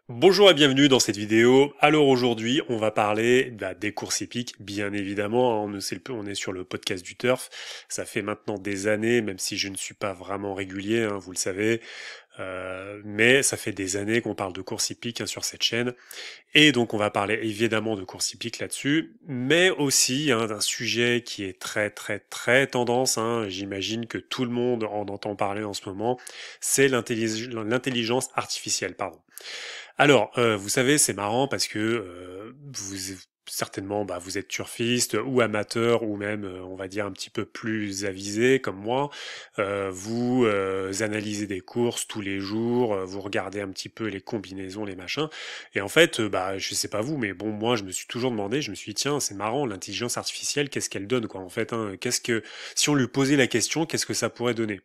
Bonjour et bienvenue dans cette vidéo. Alors aujourd'hui, on va parler des courses hippiques, bien évidemment. On est sur le podcast du Turf. Ça fait maintenant des années, même si je ne suis pas vraiment régulier, vous le savez. Mais ça fait des années qu'on parle de courses hippiques sur cette chaîne. Et donc on va parler évidemment de courses hippiques là-dessus, mais aussi d'un sujet qui est très très très tendance. J'imagine que tout le monde en entend parler en ce moment. C'est l'intelligence artificielle, pardon. Alors, vous savez, c'est marrant parce que vous certainement, vous êtes turfiste ou amateur ou même, on va dire un petit peu plus avisé comme moi. Vous analysez des courses tous les jours, vous regardez un petit peu les combinaisons, les machins. Et en fait, je sais pas vous, mais bon, moi, je me suis toujours demandé, je me suis dit, tiens, c'est marrant, l'intelligence artificielle, qu'est-ce qu'elle donne, quoi, en fait, si on lui posait la question, qu'est-ce que ça pourrait donner?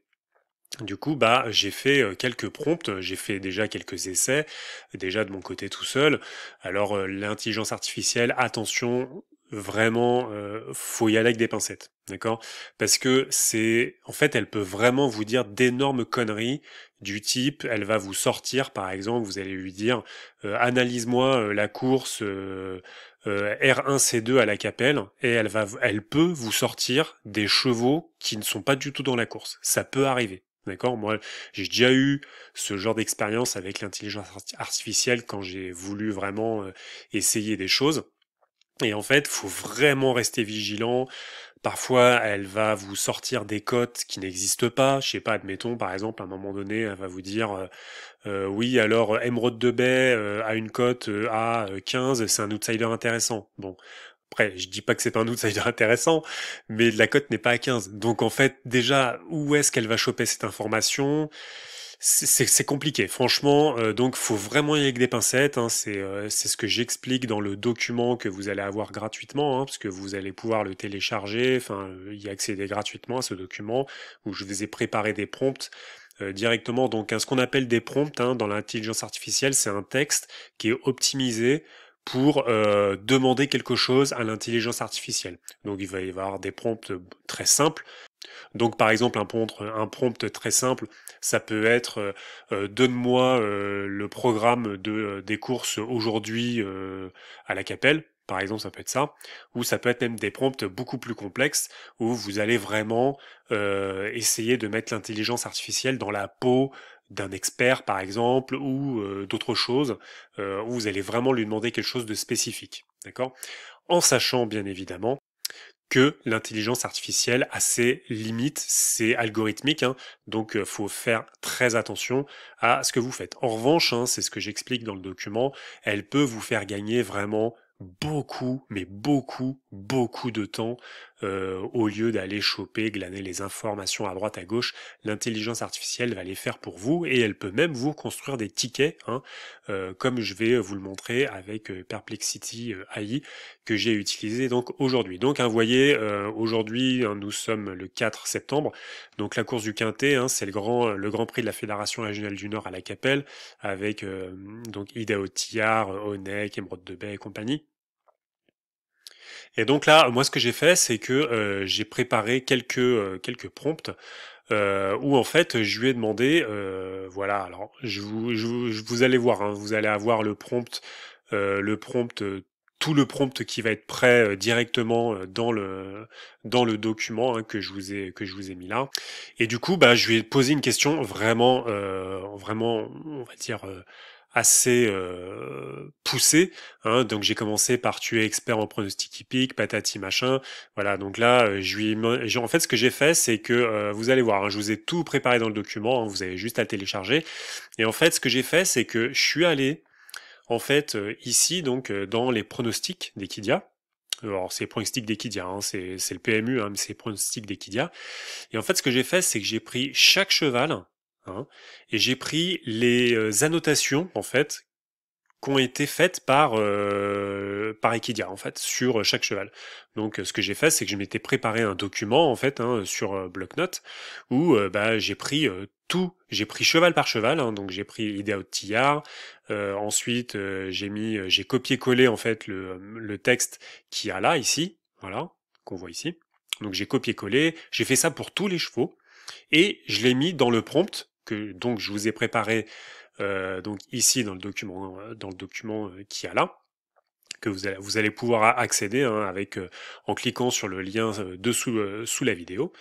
Du coup, j'ai fait quelques prompts, j'ai fait déjà quelques essais, déjà de mon côté tout seul. Alors, l'intelligence artificielle, attention, vraiment, faut y aller avec des pincettes, d'accord? Parce que en fait, elle peut vraiment vous dire d'énormes conneries du type, elle va vous sortir, par exemple, vous allez lui dire, analyse-moi la course R1C2 à la Capelle, et elle peut vous sortir des chevaux qui ne sont pas du tout dans la course. Ça peut arriver. D'accord? Moi, j'ai déjà eu ce genre d'expérience avec l'intelligence artificielle quand j'ai voulu vraiment essayer des choses. Et en fait, faut vraiment rester vigilant. Parfois, elle va vous sortir des cotes qui n'existent pas. Je sais pas, admettons, par exemple, à un moment donné, elle va vous dire, oui, alors Emeraude de Baie a une cote à 15, c'est un outsider intéressant. Bon, après, je dis pas que c'est pas un outsider intéressant, mais la cote n'est pas à 15. Donc en fait, déjà, où est-ce qu'elle va choper cette information? C'est compliqué, franchement. Donc faut vraiment y aller avec des pincettes. C'est ce que j'explique dans le document que vous allez avoir gratuitement, parce que vous allez pouvoir le télécharger, y accéder gratuitement à ce document où je vous ai préparé des prompts directement. Donc, ce qu'on appelle des prompts dans l'intelligence artificielle, c'est un texte qui est optimisé pour demander quelque chose à l'intelligence artificielle. Donc, il va y avoir des prompts très simples. Donc, par exemple, un prompt très simple, ça peut être donne-moi le programme des courses aujourd'hui à la Capelle. Par exemple, ça peut être ça, ou ça peut être même des prompts beaucoup plus complexes où vous allez vraiment essayer de mettre l'intelligence artificielle dans la peau d'un expert, par exemple, ou d'autres choses, où vous allez vraiment lui demander quelque chose de spécifique, d'accord? En sachant bien évidemment que l'intelligence artificielle a ses limites, c'est algorithmique, donc faut faire très attention à ce que vous faites. En revanche, c'est ce que j'explique dans le document, elle peut vous faire gagner vraiment beaucoup, mais beaucoup, beaucoup de temps au lieu d'aller choper, glaner les informations à droite à gauche. L'intelligence artificielle va les faire pour vous et elle peut même vous construire des tickets, comme je vais vous le montrer avec Perplexity AI que j'ai utilisé donc aujourd'hui. Donc vous voyez, aujourd'hui nous sommes le 4 septembre, donc la course du Quintet, c'est le grand prix de la Fédération régionale du Nord à la Capelle, avec donc Idaho Tillard, Honeck, Émeraude de Baie et compagnie. Et donc là, moi ce que j'ai fait, c'est que j'ai préparé quelques prompts où en fait je lui ai demandé, voilà, alors vous allez voir, vous allez avoir le prompt, tout le prompt qui va être prêt directement dans le document que je vous ai mis là. Et du coup, je lui ai posé une question vraiment, on va dire assez poussée. Donc j'ai commencé par tu es expert en pronostic hippique, patati machin. Voilà, donc là, en fait, ce que j'ai fait, c'est que vous allez voir, je vous ai tout préparé dans le document, vous avez juste à le télécharger. Et en fait, ce que j'ai fait, c'est que je suis allé en fait, ici, donc, dans les pronostics d'Equidia, alors c'est les pronostics d'Equidia, c'est le PMU, mais c'est les pronostics d'Equidia. Et en fait, ce que j'ai fait, c'est que j'ai pris chaque cheval, et j'ai pris les annotations, en fait, qui ont été faites par Equidia en fait sur chaque cheval. Donc ce que j'ai fait, c'est que je m'étais préparé un document en fait sur bloc-notes où j'ai pris tout, j'ai pris cheval par cheval, donc j'ai pris Idaho Tillard, ensuite j'ai copié-collé en fait le texte qu'il y a là ici, voilà, qu'on voit ici. Donc j'ai copié-collé, j'ai fait ça pour tous les chevaux et je l'ai mis dans le prompt que donc je vous ai préparé donc ici dans le document qu'il y a là, que vous allez pouvoir accéder hein, en cliquant sur le lien dessous sous la vidéo.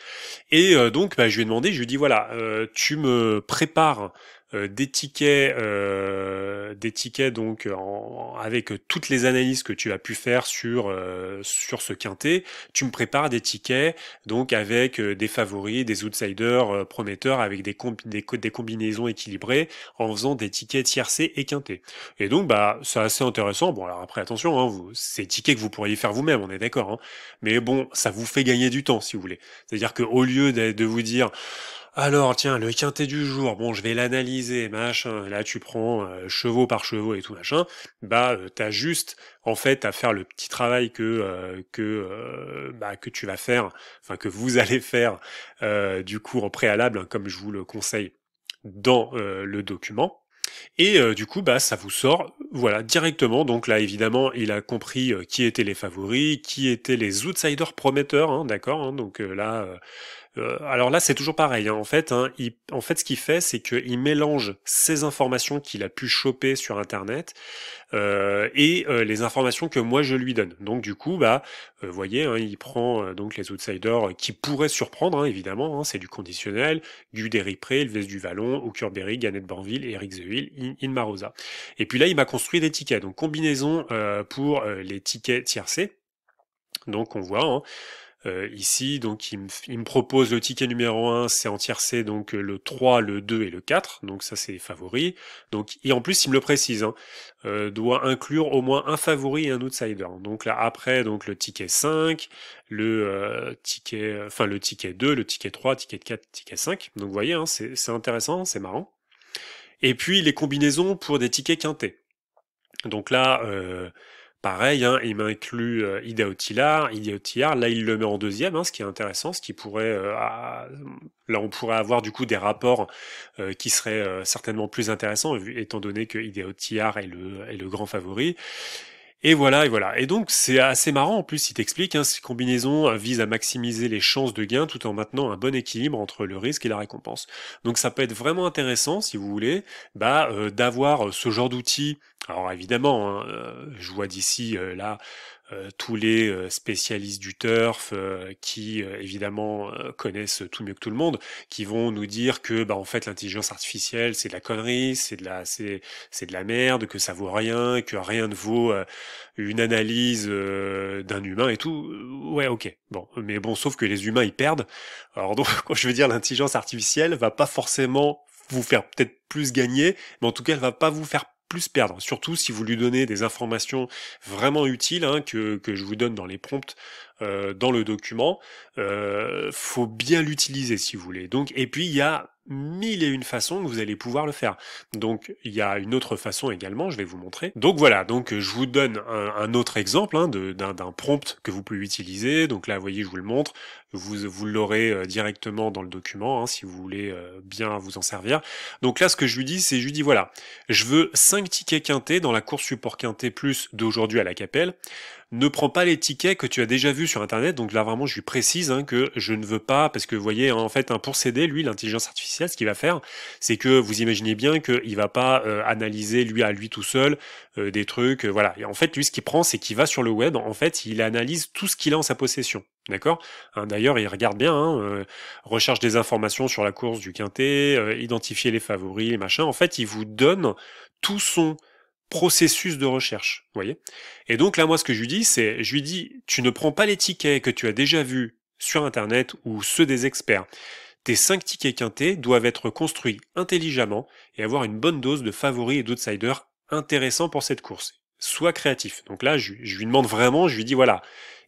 Et donc bah, je lui ai demandé, je lui ai dit voilà, tu me prépares des tickets donc avec toutes les analyses que tu as pu faire sur ce quintet, tu me prépares des tickets donc avec des favoris, des outsiders prometteurs, avec des combinaisons équilibrées, en faisant des tickets tiercés et quintés. Et donc bah c'est assez intéressant. Bon alors après attention, hein, c'est des tickets que vous pourriez faire vous-même, on est d'accord. Hein, mais bon, ça vous fait gagner du temps si vous voulez. C'est-à-dire que au lieu de vous dire alors, tiens, le quintet du jour, bon, je vais l'analyser, machin. Là, tu prends chevaux par chevaux et tout machin. Bah, t'as juste, en fait, à faire le petit travail que tu vas faire, enfin que vous allez faire, du coup en préalable, hein, comme je vous le conseille dans le document. Et du coup, bah, ça vous sort, voilà, directement. Donc là, évidemment, il a compris qui étaient les favoris, qui étaient les outsiders prometteurs, hein, d'accord. Hein, donc là. Alors là, c'est toujours pareil. Hein. En fait, ce qu'il fait, c'est qu'il mélange ces informations qu'il a pu choper sur Internet et les informations que moi je lui donne. Donc du coup, bah, vous voyez, hein, il prend donc les outsiders qui pourraient surprendre, hein, évidemment. Hein, c'est du conditionnel, Guderi Pré, Elves du Vallon, Hookerberry, Gannett Banville, Eric The Hill, Marosa. Et puis là, il m'a construit des tickets. Donc combinaison pour les tickets tiercés. Donc on voit. Hein, ici, donc il me propose le ticket numéro 1, c'est en tiercé, donc le 3, le 2 et le 4, donc ça c'est les favoris. Donc, et en plus il me le précise, hein, doit inclure au moins un favori et un outsider. Donc là après, donc le ticket 5, le ticket 2, le ticket 3, ticket 4, ticket 5. Donc vous voyez, hein, c'est intéressant, c'est marrant. Et puis les combinaisons pour des tickets quintés. Donc là, pareil, hein, il m'inclut Idaho-Tillard, là il le met en deuxième, hein, ce qui est intéressant, ce qui pourrait, là on pourrait avoir du coup des rapports qui seraient certainement plus intéressants, étant donné que Idaho-Tillard est le grand favori. Et voilà, et voilà. Et donc c'est assez marrant en plus, il t'explique, hein, ces combinaisons visent à maximiser les chances de gain tout en maintenant un bon équilibre entre le risque et la récompense. Donc ça peut être vraiment intéressant, si vous voulez, bah, d'avoir ce genre d'outils. Alors évidemment, hein, je vois d'ici là tous les spécialistes du turf qui évidemment connaissent tout mieux que tout le monde, qui vont nous dire que bah en fait l'intelligence artificielle c'est de la connerie, c'est de la merde, que ça vaut rien, que rien ne vaut une analyse d'un humain et tout. Ouais, ok. Bon, mais bon, sauf que les humains ils perdent. Alors donc quand je veux dire l'intelligence artificielle va pas forcément vous faire peut-être plus gagner, mais en tout cas elle va pas vous faire plus perdre, surtout si vous lui donnez des informations vraiment utiles hein, que je vous donne dans les prompts dans le document. Faut bien l'utiliser si vous voulez. Donc, et puis il y a mille et une façons que vous allez pouvoir le faire. Donc il y a une autre façon également, je vais vous montrer. Donc voilà, donc je vous donne un autre exemple hein, d'un prompt que vous pouvez utiliser. Donc là, vous voyez, je vous le montre. Vous l'aurez directement dans le document hein, si vous voulez bien vous en servir. Donc là, ce que je lui dis, c'est je lui dis voilà, je veux 5 tickets quintés dans la course support quinté plus d'aujourd'hui à la Capelle. Ne prends pas les tickets que tu as déjà vus sur Internet. Donc là, vraiment, je lui précise hein, que je ne veux pas, parce que vous voyez, hein, en fait, hein, pour s'aider, lui, l'intelligence artificielle, ce qu'il va faire, c'est que vous imaginez bien qu'il va pas analyser lui à lui tout seul des trucs, voilà. Et en fait, lui, ce qu'il prend, c'est qu'il va sur le web. En fait, il analyse tout ce qu'il a en sa possession. D'accord hein, d'ailleurs, il regarde bien, hein, recherche des informations sur la course du quintet, identifier les favoris, les machins. En fait, il vous donne tout son processus de recherche, vous voyez. Et donc là, moi, ce que je lui dis, c'est, je lui dis, tu ne prends pas les tickets que tu as déjà vus sur Internet ou ceux des experts. Tes 5 tickets quintés doivent être construits intelligemment et avoir une bonne dose de favoris et d'outsiders intéressants pour cette course. Sois créatif. Donc là, je lui demande vraiment, je lui dis voilà,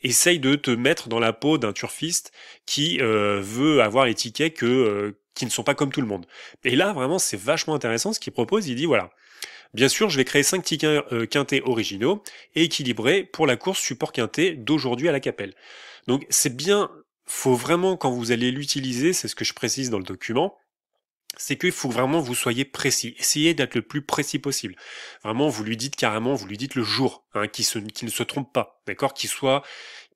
essaye de te mettre dans la peau d'un turfiste qui veut avoir les tickets qui ne sont pas comme tout le monde. Et là, vraiment, c'est vachement intéressant ce qu'il propose. Il dit voilà, bien sûr, je vais créer 5 tickets quintés originaux et équilibrés pour la course support quinté d'aujourd'hui à la Capelle. Donc c'est bien, faut vraiment quand vous allez l'utiliser, c'est ce que je précise dans le document, c'est qu'il faut vraiment vous soyez précis. Essayez d'être le plus précis possible. Vraiment, vous lui dites carrément, vous lui dites le jour, hein, qu'il ne se trompe pas, d'accord,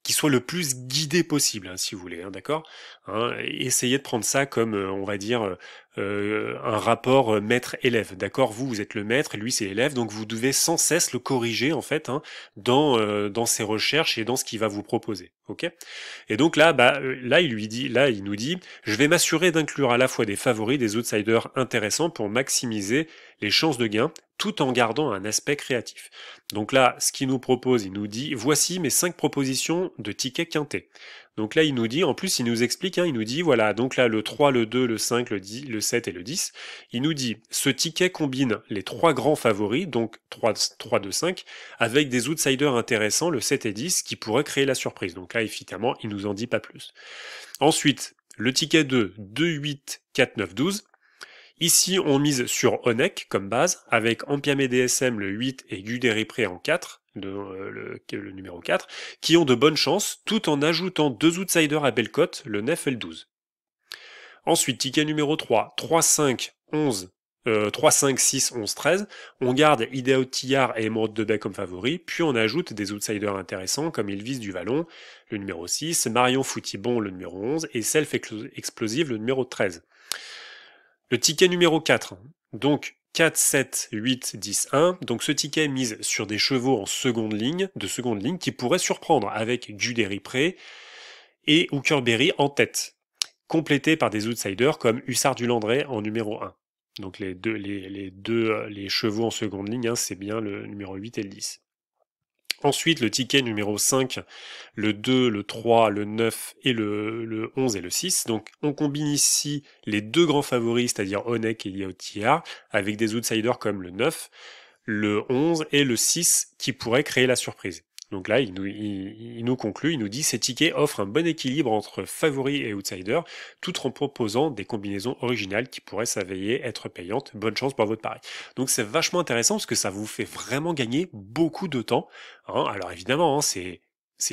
qui soit le plus guidé possible, hein, si vous voulez, hein, d'accord, hein, essayez de prendre ça comme, on va dire, un rapport maître-élève, d'accord. Vous êtes le maître, et lui c'est l'élève, donc vous devez sans cesse le corriger en fait, hein, dans ses recherches et dans ce qu'il va vous proposer, ok. Et donc là, là il nous dit, je vais m'assurer d'inclure à la fois des favoris, des outsiders intéressants pour maximiser les chances de gain, tout en gardant un aspect créatif. Donc là, ce qu'il nous propose, il nous dit, voici mes 5 propositions de tickets quintés. Donc là, il nous dit, en plus, il nous explique, hein, il nous dit, voilà, donc là, le 3, le 2, le 5, le 10, le 7 et le 10. Il nous dit, ce ticket combine les 3 grands favoris, donc 3, 3, 2, 5, avec des outsiders intéressants, le 7 et 10, qui pourraient créer la surprise. Donc là, évidemment, il nous en dit pas plus. Ensuite, le ticket 2, 2, 8, 4, 9, 12. Ici, on mise sur Onek comme base, avec Ampiame DSM le 8 et Guderipré en 4, le numéro 4, qui ont de bonnes chances, tout en ajoutant 2 outsiders à belle cote, le 9 et le 12. Ensuite, ticket numéro 3, 3, 5, 11, 3, 5, 6, 11, 13. On garde Idéo Tillard et Émeraude de Bec comme favoris, puis on ajoute des outsiders intéressants comme Ilvis du Vallon, le numéro 6, Marion Foutibon, le numéro 11, et Self Explosive, le numéro 13. Le ticket numéro 4, donc 4, 7, 8, 10, 1. Donc ce ticket mise sur des chevaux en seconde ligne, qui pourraient surprendre avec Guderipré et Hookerberry en tête, complété par des outsiders comme Hussard du Landré en numéro 1. Donc les chevaux en seconde ligne, hein, c'est bien le numéro 8 et le 10. Ensuite, le ticket numéro 5, le 2, le 3, le 9 et le 11 et le 6. Donc, on combine ici les 2 grands favoris, c'est-à-dire Onek et Yaotiar, avec des outsiders comme le 9, le 11 et le 6 qui pourraient créer la surprise. Donc là, il nous conclut, il nous dit ces tickets offrent un bon équilibre entre favoris et outsiders, tout en proposant des combinaisons originales qui pourraient s'avérer être payantes. Bonne chance pour votre pari. Donc c'est vachement intéressant parce que ça vous fait vraiment gagner beaucoup de temps. Hein. Alors évidemment, hein, c'est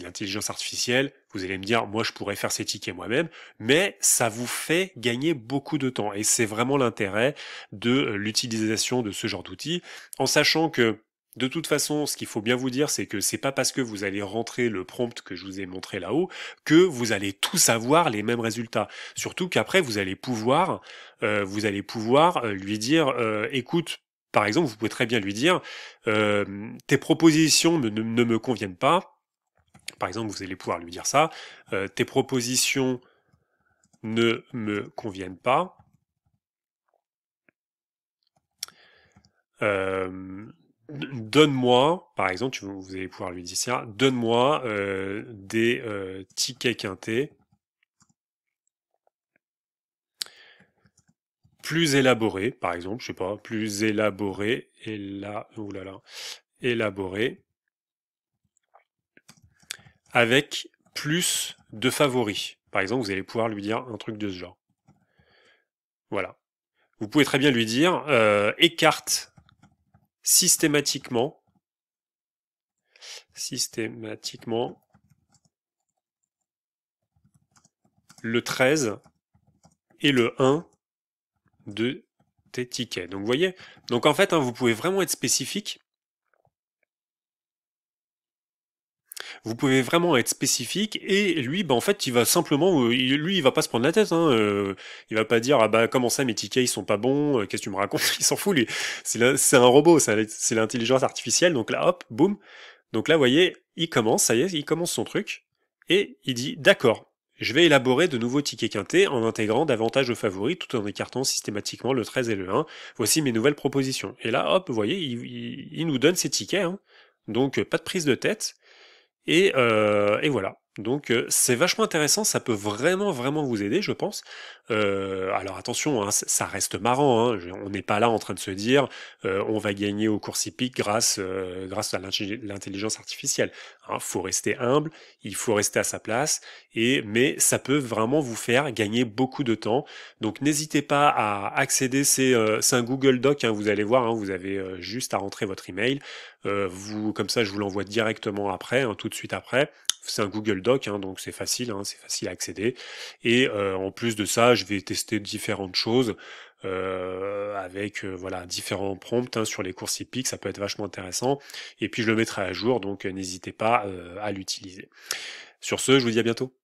l'intelligence artificielle. Vous allez me dire, moi je pourrais faire ces tickets moi-même, mais ça vous fait gagner beaucoup de temps. Et c'est vraiment l'intérêt de l'utilisation de ce genre d'outils, en sachant que de toute façon, ce qu'il faut bien vous dire, c'est que c'est pas parce que vous allez rentrer le prompt que je vous ai montré là-haut que vous allez tous avoir les mêmes résultats. Surtout qu'après, vous allez pouvoir lui dire, écoute, par exemple, vous pouvez très bien lui dire, tes propositions ne me conviennent pas. Par exemple, vous allez pouvoir lui dire ça, tes propositions ne me conviennent pas. Donne-moi, par exemple, vous allez pouvoir lui dire ça, donne-moi des tickets quintés plus élaborés, par exemple, je sais pas, plus élaborés, élaborés, avec plus de favoris. Par exemple, vous allez pouvoir lui dire un truc de ce genre. Voilà. Vous pouvez très bien lui dire, écarte systématiquement le 13 et le 1 de tes tickets. Donc vous voyez, donc en fait, hein, vous pouvez vraiment être spécifique. Vous pouvez vraiment être spécifique et lui, en fait, il va simplement, lui, il va pas se prendre la tête. Hein, il va pas dire ah bah comment ça mes tickets ils sont pas bons, qu'est-ce que tu me racontes. Il s'en fout lui. C'est un robot, c'est l'intelligence artificielle. Donc là, hop, boum. Donc là, vous voyez, il commence, ça y est, il commence son truc et il dit d'accord. Je vais élaborer de nouveaux tickets quintés en intégrant davantage de favoris tout en écartant systématiquement le 13 et le 1. Voici mes nouvelles propositions. Et là, hop, vous voyez, il nous donne ses tickets. Hein. Donc, pas de prise de tête. Et voilà. Donc c'est vachement intéressant, ça peut vraiment vous aider, je pense. Alors attention, hein, ça reste marrant. Hein, on n'est pas là en train de se dire on va gagner au cours hippique grâce à l'intelligence artificielle. Hein, faut rester humble, il faut rester à sa place. Mais ça peut vraiment vous faire gagner beaucoup de temps. Donc n'hésitez pas à accéder. C'est un Google Doc. Hein, vous allez voir. Hein, vous avez juste à rentrer votre email. Comme ça, je vous l'envoie directement après, hein, tout de suite après. C'est un Google Doc, hein, donc c'est facile à accéder. Et en plus de ça, je vais tester différentes choses avec voilà différents prompts hein, sur les courses hippiques, ça peut être vachement intéressant. Et puis je le mettrai à jour, donc n'hésitez pas à l'utiliser. Sur ce, je vous dis à bientôt.